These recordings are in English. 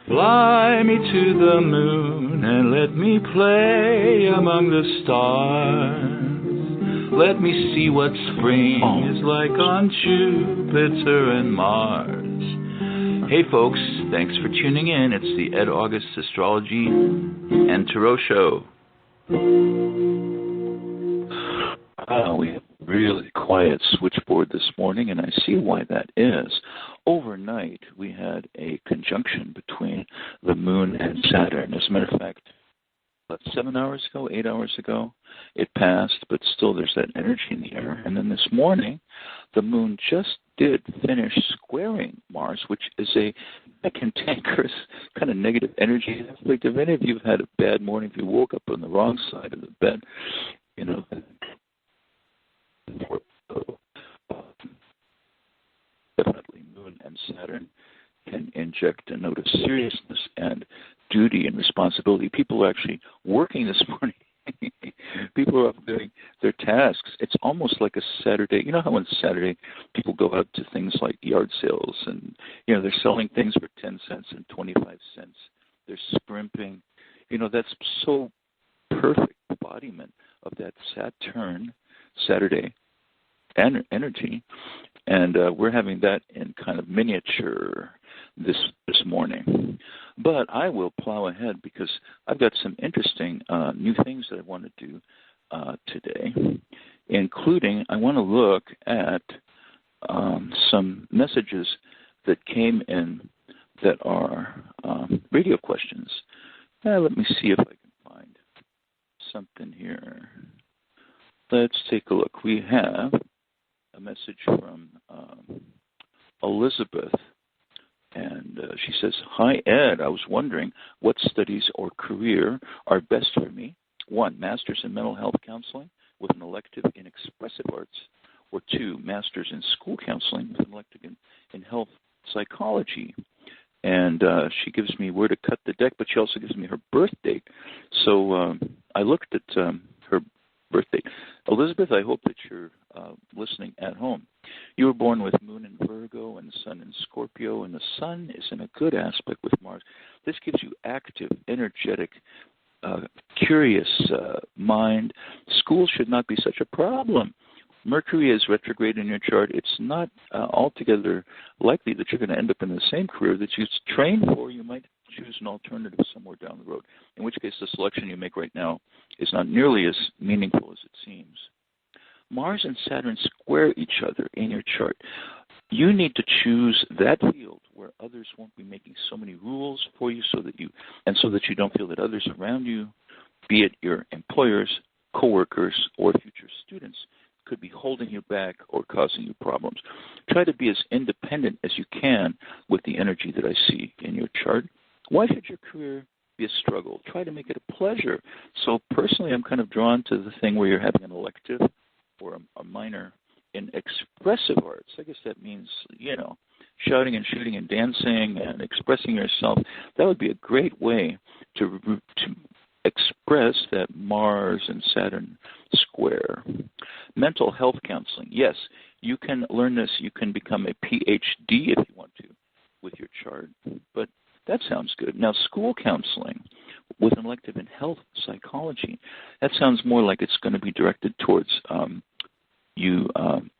Fly me to the moon and let me play among the stars. Let me see what spring is like on Jupiter and Mars. Hey folks, thanks for tuning in. It's the Ed August Astrology and Tarot Show. We have a really quiet switchboard this morning, and I see why that is. Overnight, we had a conjunction between the moon and Saturn. As a matter of fact, about 7 hours ago, 8 hours ago, it passed, but still there's that energy in the air. And then this morning, the moon just did finish squaring Mars, which is a cantankerous kind of negative energy. Like if any of you have had a bad morning, if you woke up on the wrong side of the bed, you know, definitely Moon and Saturn can inject a note of seriousness and duty and responsibility. People are actually working this morning. People are up doing their tasks. It's almost like a Saturday. You know how on Saturday people go out to things like yard sales and, you know, they're selling things for 10 cents and 25 cents. They're scrimping. You know, that's so perfect embodiment of that Saturday energy, and we're having that in kind of miniature this morning. But I will plow ahead because I've got some interesting new things that I want to do today, including I want to look at some messages that came in that are radio questions. Let me see if I can find something here. Let's take a look. We have a message from Elizabeth, and she says, "Hi, Ed. I was wondering what studies or career are best for me. 1, master's in mental health counseling with an elective in expressive arts, or 2, master's in school counseling with an elective in health psychology." And she gives me where to cut the deck, but she also gives me her birth date. So I looked at her birth date. Elizabeth, I hope that you're listening at home. You were born with Moon in Virgo and Sun in Scorpio, and the Sun is in a good aspect with Mars. This gives you active, energetic, curious mind. School should not be such a problem. Mercury is retrograde in your chart. It's not altogether likely that you're going to end up in the same career that you trained for. You might choose an alternative somewhere down the road, in which case the selection you make right now is not nearly as meaningful as it seems. Mars and Saturn square each other in your chart. You need to choose that field where others won't be making so many rules for you so that you don't feel that others around you, be it your employers, coworkers, or future students, could be holding you back or causing you problems. Try to be as independent as you can with the energy that I see in your chart. Why should your career be a struggle? Try to make it a pleasure. So personally, I'm kind of drawn to the thing where you're having an elective or a minor in expressive arts. I guess that means, you know, shouting and shooting and dancing and expressing yourself. That would be a great way to express that Mars and Saturn square. Mental health counseling. Yes, you can learn this. You can become a PhD if you want to with your chart. But that sounds good. Now, school counseling with an elective in health psychology, that sounds more like it's going to be directed towards you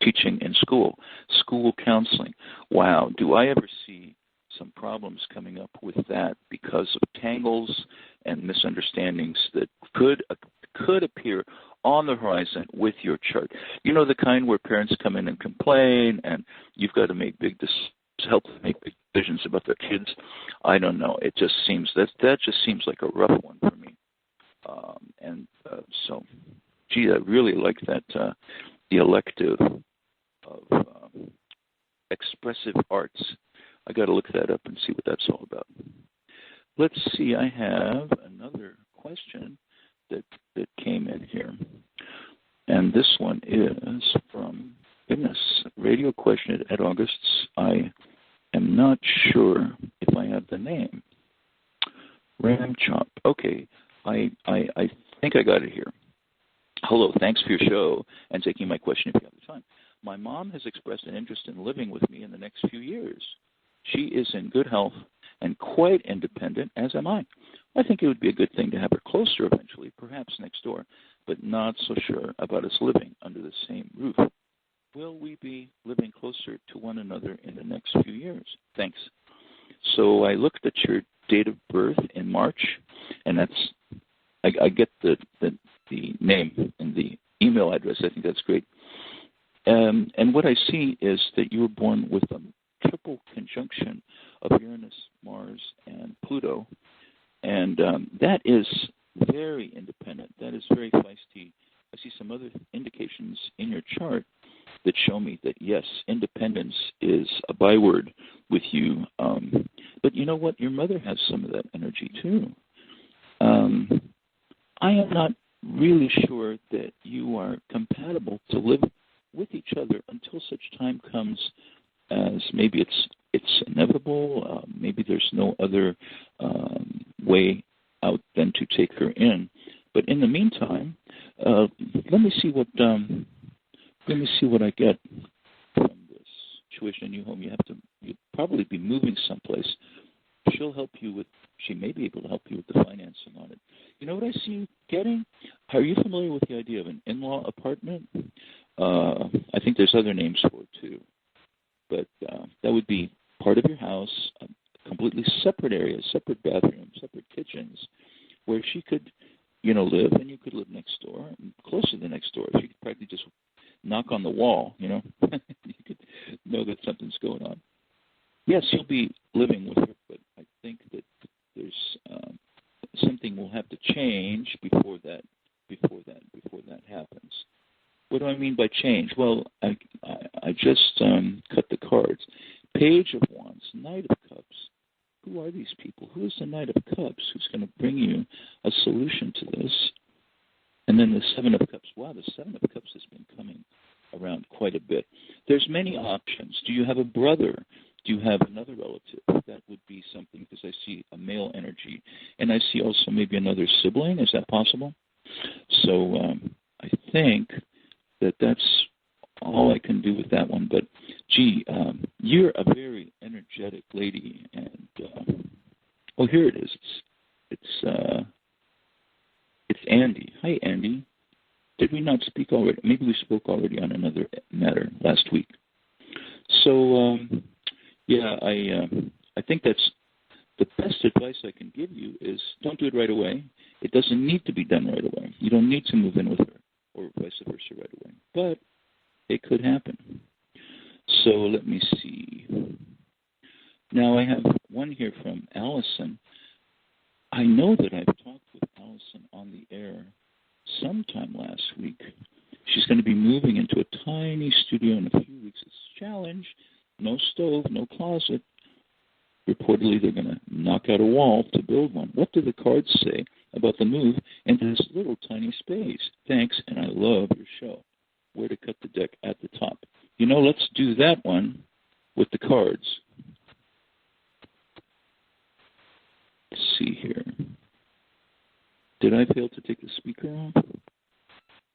teaching in school. School counseling. Wow, do I ever see some problems coming up with that because of tangles and misunderstandings that could appear on the horizon with your chart. You know, the kind where parents come in and complain and you've got to make help them make big decisions about their kids. I don't know. It just seems that just seems like a rough one for me. So, gee, I really like that the elective of expressive arts. I got to look that up and see what that's all about. Let's see. I have another question that came in here, and this one is from radio question at August's. I am not sure if I have the name. Ram Chop. Okay, I think I got it here. Hello, thanks for your show and taking my question if you have the time. My mom has expressed an interest in living with me in the next few years. She is in good health and quite independent, as am I. I think it would be a good thing to have her closer eventually, perhaps next door, but not so sure about us living under the same roof. Will we be living closer to one another in the next few years? Thanks. So I looked at your date of birth in March, and I get the name and the email address. I think that's great. And what I see is that you were born with a triple conjunction of Uranus, Mars, and Pluto. And that is very independent. That is very feisty. I see some other indications in your chart that show me that, yes, independence is a byword with you. But you know what? Your mother has some of that energy, too. I am not really sure that you are compatible to live with each other until such time comes as maybe it's inevitable. Maybe there's no other way out than to take her in. But in the meantime, let me see what I get from this tuition new home. You'll probably be moving someplace. She may be able to help you with the financing on it. You know what I see you getting? Are you familiar with the idea of an in-law apartment? I think there's other names for it too. But that would be part of your house, completely separate areas, separate bathrooms, separate kitchens, where she could, live, and you could live next door, close to the next door. She could practically just knock on the wall, you could know that something's going on. Yes, you'll be living with her, but I think that there's something will have to change before that happens. What do I mean by change? Well, I just cut the cards. Page of Wands, Knight of Cups. Who are these people? Who is the Knight of Cups who's going to bring you a solution to this? And then the Seven of Cups. Wow, the Seven of Cups has been coming around quite a bit. There's many options. Do you have a brother? Do you have another relative? That would be something, because I see a male energy. And I see also maybe another sibling. Is that possible? So I think that's all I can do with that one. But, you're a very energetic lady. And, here it is. It's Andy. Hi, Andy. Did we not speak already? Maybe we spoke already on another matter last week. So, I think that's the best advice I can give you is don't do it right away. It doesn't need to be done right away. You don't need to move in with her or vice versa right away. But it could happen. So let me see. Now I have one here from Allison. I know that I've talked with Allison on the air sometime last week. She's going to be moving into a tiny studio in a few weeks. It's a challenge. No stove, no closet. Reportedly, they're going to knock out a wall to build one. What do the cards say about the move into this little tiny space? Thanks, and I love your show. Where to cut the deck at the top. Let's do that one with the cards. Let's see here. Did I fail to take the speaker off?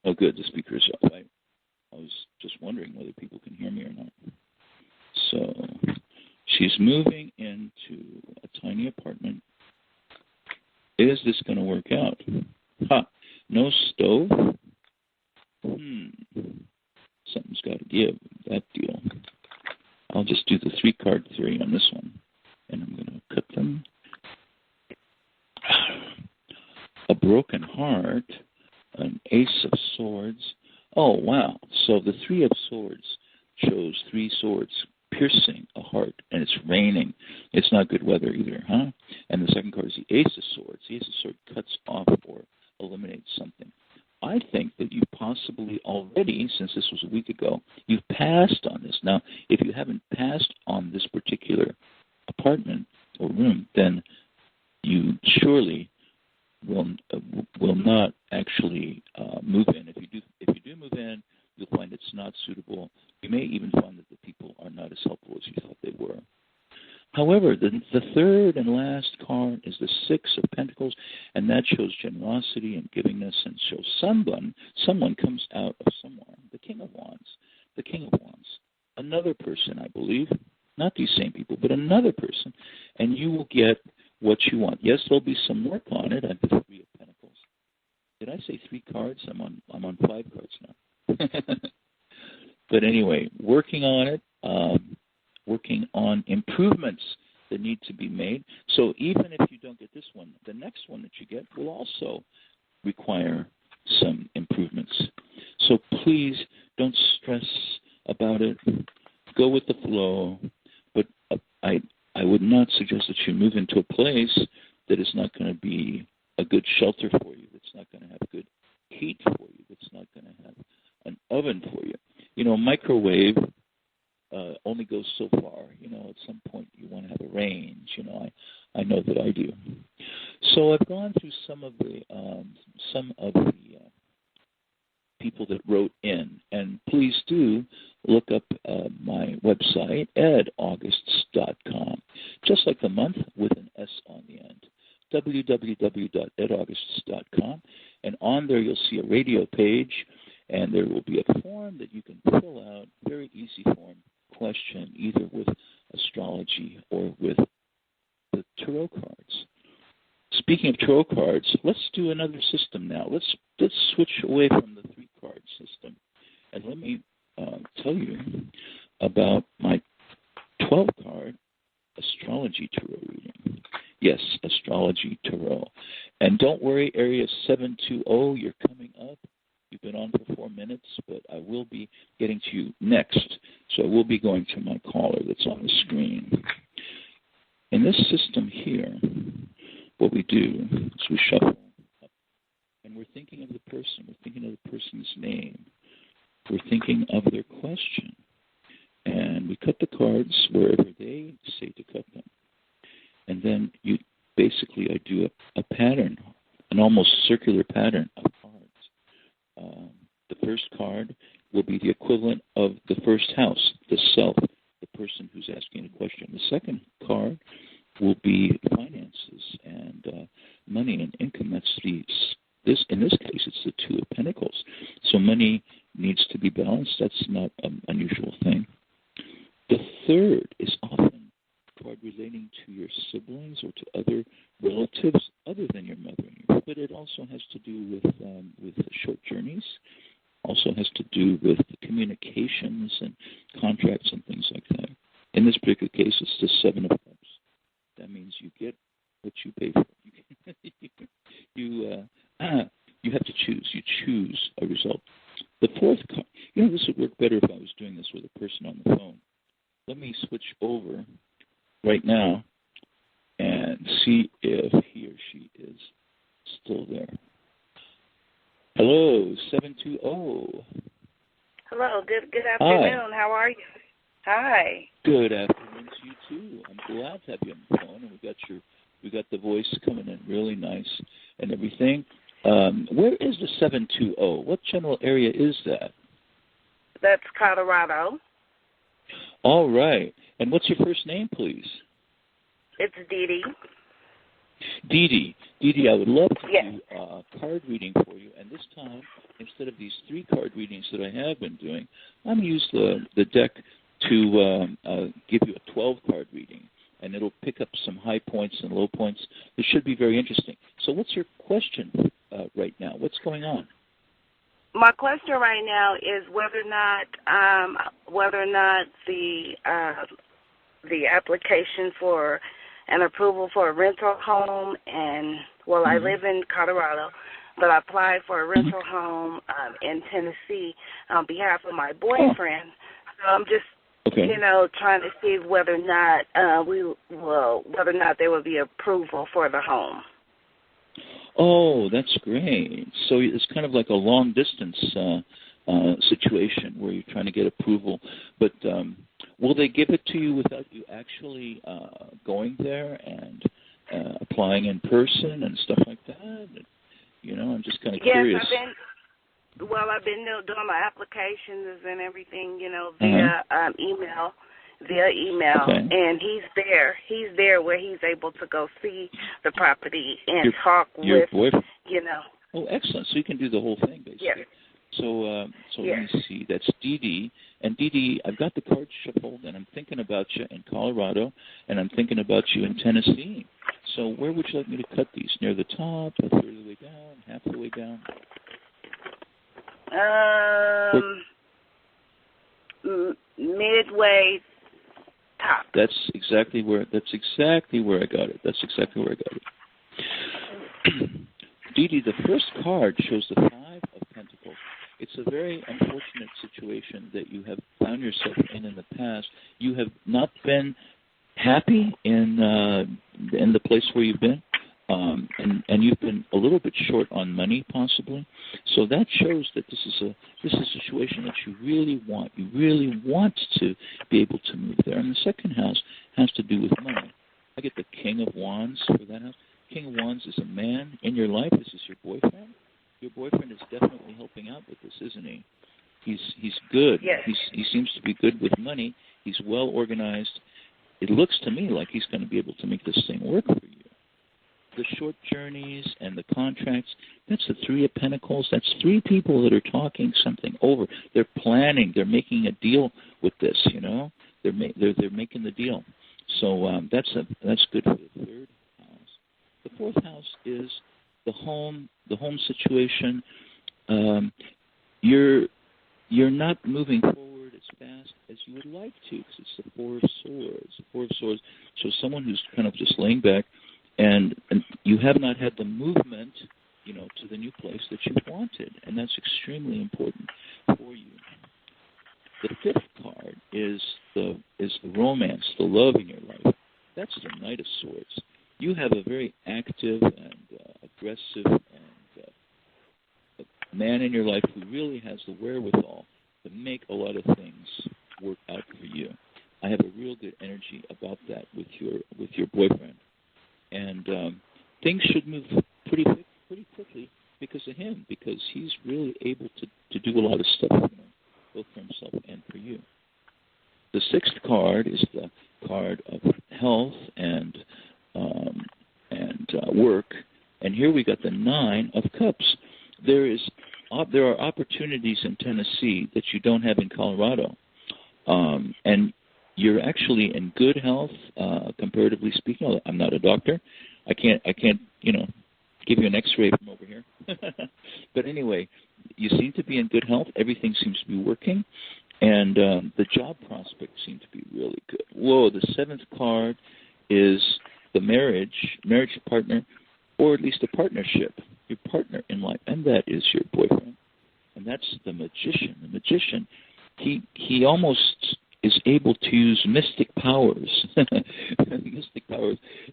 Oh, good, the speaker is off. I was just wondering whether people can hear me or not. So she's moving into a tiny apartment. Is this going to work out? No stove? Something's got to give, that deal. I'll just do the 3-card theory on this one. And I'm going to cut them. A broken heart, an Ace of Swords. Oh, wow. So the 3 of Swords shows 3 swords piercing a heart, and it's raining. It's not good weather either, huh? And the second card is the Ace of Swords. The Ace of Swords cuts off or eliminates something. I think that you possibly already, since this was a week ago, you've passed on this. Now, if you haven't passed on this particular apartment or room, then you surely will not actually move in. If you do move in, you'll find it's not suitable. You may even find that the people are not as helpful as you thought they were. However, the third and last card is the 6 of Pentacles, and that shows generosity and givingness, and shows someone comes out of somewhere. The King of Wands. Another person, I believe, not these same people, but another person, and you will get what you want. Yes, there'll be some work on it. I have the Three of Pentacles. Did I say 3 cards? I'm on 5 cards now. But anyway, working on it, working on improvements that need to be made. So even if you don't get this one, the next one that you get will also require some improvements. So please don't stress about it. Go with the flow. But I would not suggest that you move into a place that is not going to be a good shelter for you, that's not going to have good heat for you, that's not going to have an oven for you. You know, a microwave only goes so far. You know, at some point you want to have a range. You know, I know that I do. So I've gone through some of the people that wrote in, and please do look up my website, edaugusts.com, just like the month with an S on the end, www.edaugusts.com, and on there you'll see a radio page, and there will be a form that you can fill out, very easy form, question, either with astrology or with the tarot cards. Speaking of tarot cards, let's do another system now. Let's switch away from the 3-card system, and let me tell you about my 12-card astrology tarot reading. Yes, astrology tarot. And don't worry, area 720, you're coming up. You've been on for 4 minutes, but I will be getting to you next. So I will be going to my caller that's on the screen. In this system here, what we do is we shuffle up, and we're thinking of the person. We're thinking of the person's name. We're thinking of their question. And we cut the cards wherever they say to cut them. And then I do a pattern, an almost circular pattern of cards. The first card will be the equivalent of the first house, the self, the person who's asking the question. The second card will be finances and money and income. In this case, it's the Two of Pentacles. So money needs to be balanced. That's not an unusual thing. The third is often a card relating to your siblings or to other relatives other than your mother and your father. But it also has to do with short journeys. Also has to do with communications and contracts and things like that. In this particular case, it's the Seven of Cups. That means you get what you pay for. You have to choose. You choose a result. The fourth card, this would work better if I was doing this with a person on the phone. Let me switch over right now and see if he or she is still there. Hello, 720. Hello, good afternoon. Hi. How are you? Hi. Good afternoon to you too. I'm glad to have you on the phone, and we got the voice coming in really nice and everything. Where is the 720? What general area is that? That's Colorado. All right. And what's your first name, please? It's Dee Dee. Dee Dee, I would love to Yes. do a card reading for you. And this time, instead of these 3-card readings that I have been doing, I'm going to use the deck to give you a 12-card reading. And it'll pick up some high points and low points. It should be very interesting. So what's your question right now? What's going on? My question right now is whether or not the application for an approval for a rental home, and I live in Colorado, but I applied for a rental home in Tennessee on behalf of my boyfriend. So I'm just trying to see whether or not there will be approval for the home. Oh, that's great. So it's kind of like a long distance situation where you're trying to get approval. But will they give it to you without you actually going there and applying in person and stuff like that? I'm just kind of curious. I've been doing my applications and everything, via email. Okay. And he's there where he's able to go see the property and talk your with, boyfriend. Oh, excellent. So you can do the whole thing, basically. Yes. So Yes. let me see. That's Dee Dee. And Dee Dee, I've got the cards shuffled, and I'm thinking about you in Colorado, and I'm thinking about you in Tennessee. So where would you like me to cut these? Near the top, a third of the way down, half the way down? Midway top. That's exactly where I got it. Dee Dee, the first card shows the Five of Pentacles. It's a very unfortunate situation that you have found yourself in the past. You have not been happy in the place where you've been, and you've been a little bit short on money, possibly. So that shows that this is a situation that you really want. You really want to be able to move there. And the second house has to do with money. I get the King of Wands for that house. King of Wands is a man in your life. This is your boyfriend. Your boyfriend is definitely helping out with this, isn't he? He's good. Yes. He seems to be good with money. He's well organized. It looks to me like he's going to be able to make this thing work for you. The short journeys and the contracts, that's the Three of Pentacles. That's three people that are talking something over. They're planning. They're making a deal with this, you know. They're making the deal. So that's good for the third house. The fourth house is the home situation. You're not moving forward as fast as you would like to, because it's the Four of Swords. The Four of Swords shows someone who's kind of just laying back, and you have not had the movement, you know, to the new place that you wanted, and that's extremely important for you. The fifth card is the romance, the love in your life. That's the Knight of Swords. You have a very active and aggressive and man in your life who really has the wherewithal to make a lot of things work out for you. I have a real good energy about that with your boyfriend, and things should move pretty quickly because of him, because he's really able to do a lot of stuff, you know, both for himself and for you. The sixth card is the card of health and work, and here we got the Nine of Cups. There are opportunities in Tennessee that you don't have in Colorado, and you're actually in good health, comparatively speaking. I'm not a doctor. I can't give you an X-ray from over here. But anyway, you seem to be in good health. Everything seems to be working, and the job prospects seem to be really good. Whoa, the seventh card is the marriage partner, or at least a partnership, your partner in life, and that is your boyfriend. And that's the Magician. The Magician, he almost is able to use mystic powers,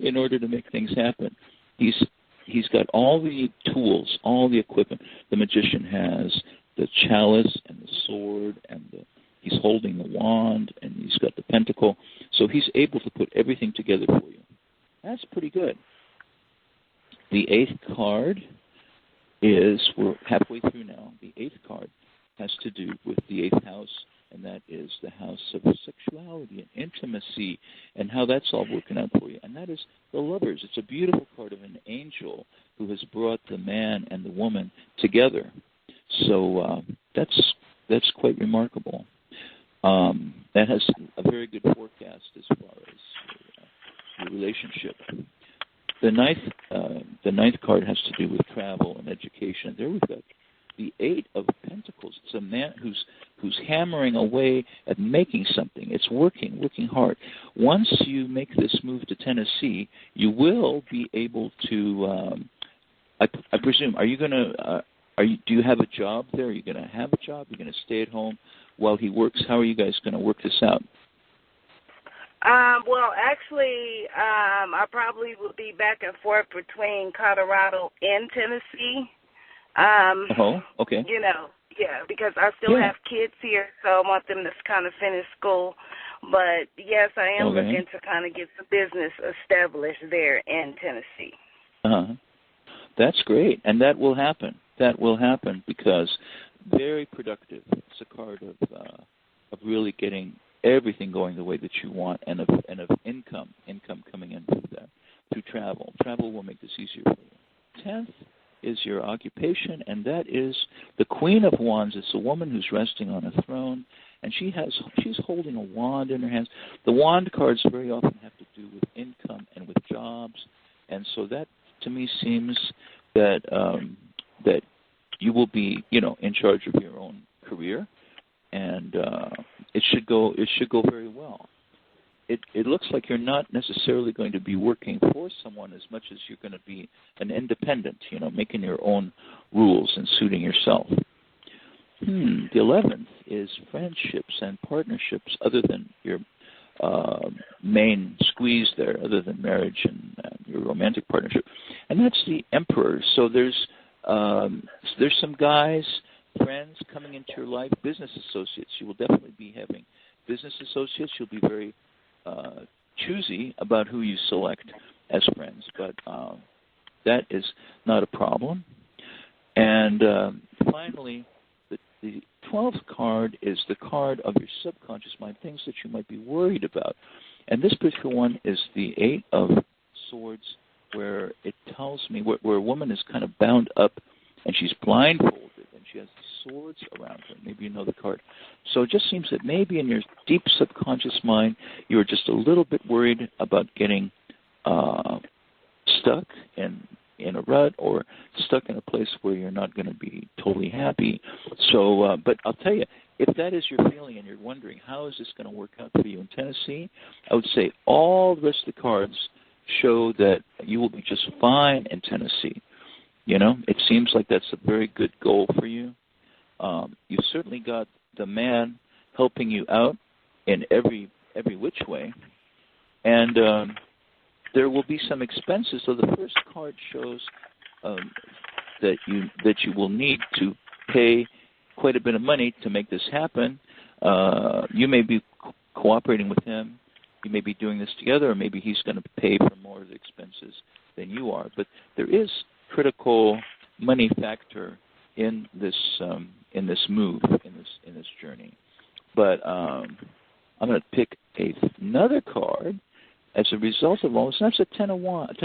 in order to make things happen. He's got all the tools, all the equipment. The Magician has the chalice and the sword, and he's holding the wand, and he's got the pentacle. So he's able to put everything together for you. That's pretty good. The eighth card is, we're halfway through now, the eighth card has to do with the eighth house, and that is the house of sexuality and intimacy, and how that's all working out for you. And that is the Lovers. It's a beautiful card of an angel who has brought the man and the woman together. So that's quite remarkable. That has a very good forecast as far as your relationship. The ninth card has to do with travel and education. There we've got the Eight of Pentacles. It's a man who's hammering away at making something. It's working hard. Once you make this move to Tennessee, you will be able to. I presume. Are you going to? Do you have a job there? Are you going to have a job? Are you going to stay at home while he works? How are you guys going to work this out? Well, actually, I probably would be back and forth between Colorado and Tennessee. Okay. You know, yeah, because I still have kids here, so I want them to kind of finish school. But, yes, I am looking to kind of get the business established there in Tennessee. That's great, and that will happen. That will happen because very productive. It's a card of really getting everything going the way that you want, and of income coming in through that, through travel. Travel will make this easier for you. 10th is your occupation, and that is the Queen of Wands. It's a woman who's resting on a throne, and she's holding a wand in her hands. The wand cards very often have to do with income and with jobs, and so that to me seems that that you will be, in charge of your own career, and it should go very well. It looks like you're not necessarily going to be working for someone as much as you're going to be an independent, making your own rules and suiting yourself. The 11th is friendships and partnerships other than your main squeeze there, other than marriage and your romantic partnership. And that's the Emperor. So there's some guys, friends coming into your life, business associates. You will definitely be having business associates. You'll be very choosy about who you select as friends, but that is not a problem. And finally, the 12th card is the card of your subconscious mind, things that you might be worried about. And this particular one is the 8 of Swords, where it tells me where a woman is kind of bound up and she's blindfolded and she has swords around her. Maybe you know the card. So it just seems that maybe in your deep subconscious mind, you're just a little bit worried about getting stuck in a rut or stuck in a place where you're not going to be totally happy. So, but I'll tell you, if that is your feeling and you're wondering how is this going to work out for you in Tennessee, I would say all the rest of the cards show that you will be just fine in Tennessee. It seems like that's a very good goal for you. You've certainly got the man helping you out in every which way, and there will be some expenses. So the first card shows that you will need to pay quite a bit of money to make this happen. You may be cooperating with him. You may be doing this together, or maybe he's going to pay for more of the expenses than you are. But there is critical money factor in this move, in this journey. But I'm going to pick another card as a result of all this. And that's a 10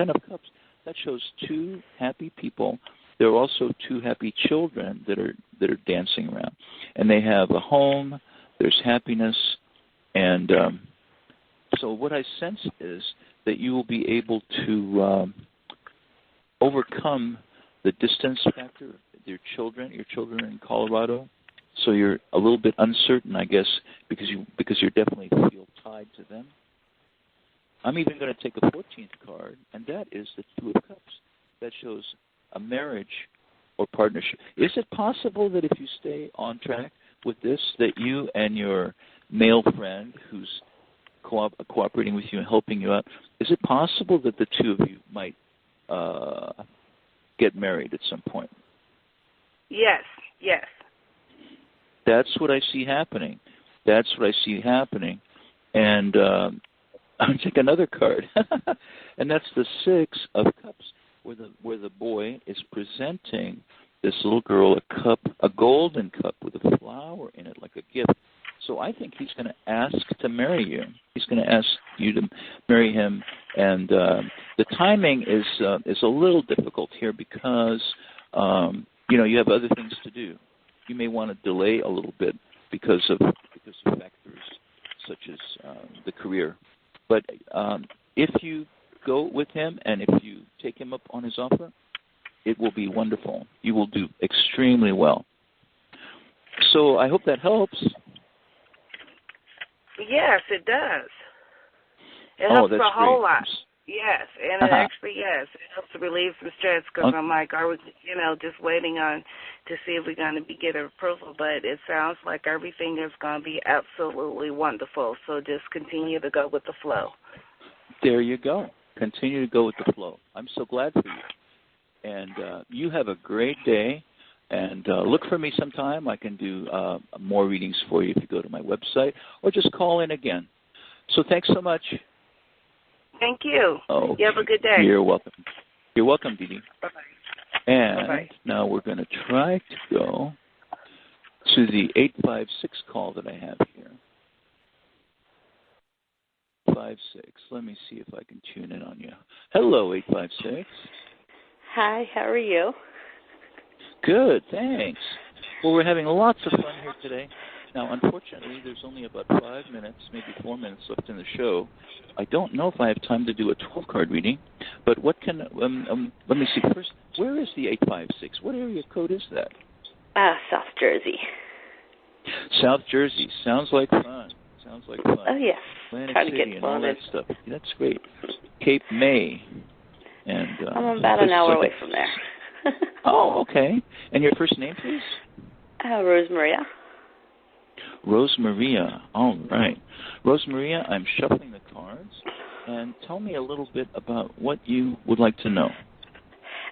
of Cups. That shows 2 happy people. There are also 2 happy children that are dancing around, and they have a home. There's happiness, and so what I sense is that you will be able to overcome the distance factor. Your children are in Colorado, so you're a little bit uncertain, I guess, because you definitely feel tied to them. I'm even going to take a 14th card, and that is the 2 of Cups. That shows a marriage or partnership. Is it possible that if you stay on track with this, that you and your male friend who's cooperating with you and helping you out, is it possible that the 2 of you might get married at some point? Yes. That's what I see happening. And I'll take another card, and that's the 6 of Cups, where the boy is presenting this little girl a golden cup with a flower in it, like a gift. So I think he's going to ask to marry you. He's going to ask you to marry him, and the timing is a little difficult here because you have other things to do. You may want to delay a little bit because of factors such as the career. But if you go with him and if you take him up on his offer, it will be wonderful. You will do extremely well. So I hope that helps. Yes, it does. It helps a whole lot. Yes, and it actually, it helps to relieve some stress because I'm like, are we, just waiting on to see if we're going to get approval, but it sounds like everything is going to be absolutely wonderful, so just continue to go with the flow. There you go. Continue to go with the flow. I'm so glad for you. And you have a great day, and look for me sometime. I can do more readings for you if you go to my website, or just call in again. So thanks so much. Thank you. Oh, you have a good day. You're welcome. You're welcome, Dee Dee. Bye-bye. And Bye-bye. now we're going to try to go to the 856 call that I have here. 856. Let me see if I can tune in on you. Hello, 856. Hi, how are you? Good, thanks. Well, we're having lots of fun here today. Now, unfortunately, there's only about 5 minutes, maybe 4 minutes left in the show. I don't know if I have time to do a 12-card reading, but what can, let me see first, where is the 856? What area code is that? South Jersey. South Jersey. Sounds like fun. Sounds like fun. Oh, yes. Atlantic Trying to City get and all fun that stuff. That's great. Cape May. And I'm about an hour away from there. Oh, okay. And your first name, please? Rose Maria. Rose Maria. All right. Rose Maria, I'm shuffling the cards. And tell me a little bit about what you would like to know.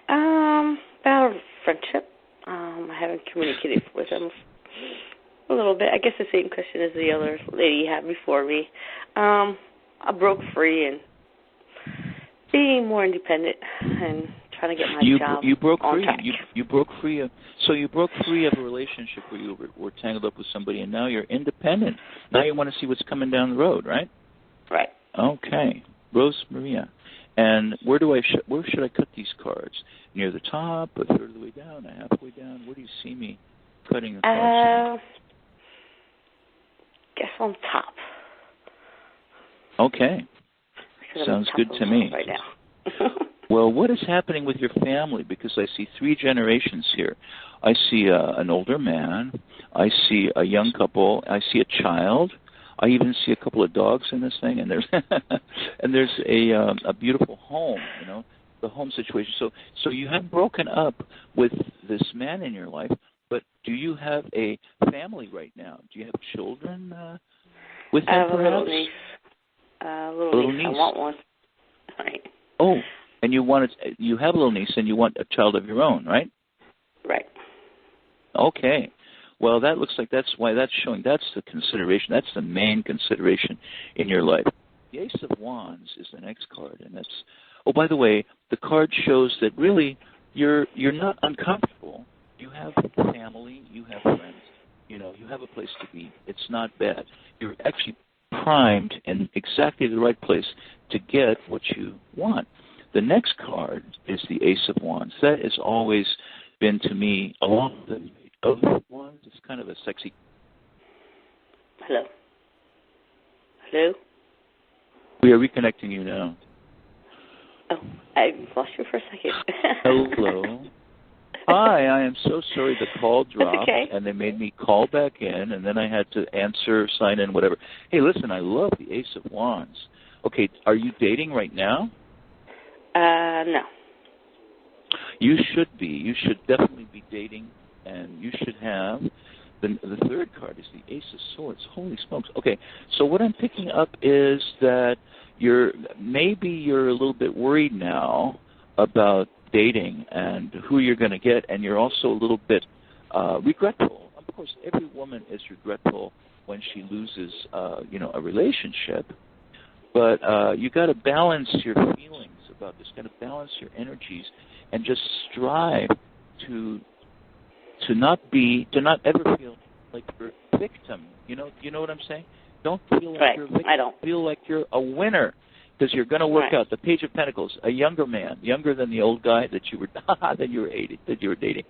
About friendship. I haven't communicated with him a little bit. I guess the same question as the other lady you had before me. I broke free and being more independent and trying to get my job. You broke on free. track. You broke free. So you broke free of a relationship where you were tangled up with somebody, and now you're independent. Now you want to see what's coming down the road, right? Right. Okay, Rose Maria. And where should I cut these cards? Near the top, a third of the way down, a halfway down? Where do you see me cutting the cards? Guess on top. Okay. Sounds good to me. Right now. Well, what is happening with your family? Because I see 3 generations here. I see an older man. I see a young couple. I see a child. I even see a couple of dogs in this thing, and there's and there's a beautiful home. You know, the home situation. So you have broken up with this man in your life, but do you have a family right now? Do you have children with him? I have a perhaps? little niece. Little niece. I want one. Right. Oh, and you have a little niece, and you want a child of your own, right? Right. Okay. Well, that looks like that's why that's showing. That's the consideration. That's the main consideration in your life. The Ace of Wands is the next card, and that's. Oh, by the way, the card shows that really you're not uncomfortable. You have family. You have friends. You know, you have a place to be. It's not bad. You're actually primed in exactly the right place to get what you want. The next card is the Ace of Wands. That has always been to me along the of Wands. It's kind of a sexy. Hello. Hello. We are reconnecting you now. Oh, I lost you for a second. Hello. Hi, I am so sorry the call dropped, okay. And they made me call back in, and then I had to answer, sign in, whatever. Hey, listen, I love the Ace of Wands. Okay, are you dating right now? No. You should be. You should definitely be dating, and you should have. The third card is the Ace of Swords. Holy smokes. Okay, so what I'm picking up is that maybe you're a little bit worried now about dating and who you're going to get, and you're also a little bit regretful. Of course, every woman is regretful when she loses, a relationship. But you got to balance your feelings about this. Got to balance your energies, and just strive to not ever feel like you're a victim. You know what I'm saying? Don't feel like you're a victim. I don't. Feel like you're a winner, because you're going to work out. The Page of Pentacles, a younger man, younger than the old guy that you were dating,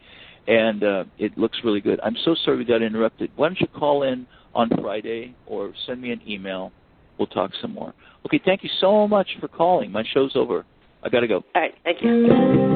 and it looks really good. I'm so sorry we got interrupted. Why don't you call in on Friday or send me an email? We'll talk some more. Okay, thank you so much for calling. My show's over. I got to go. All right, thank you.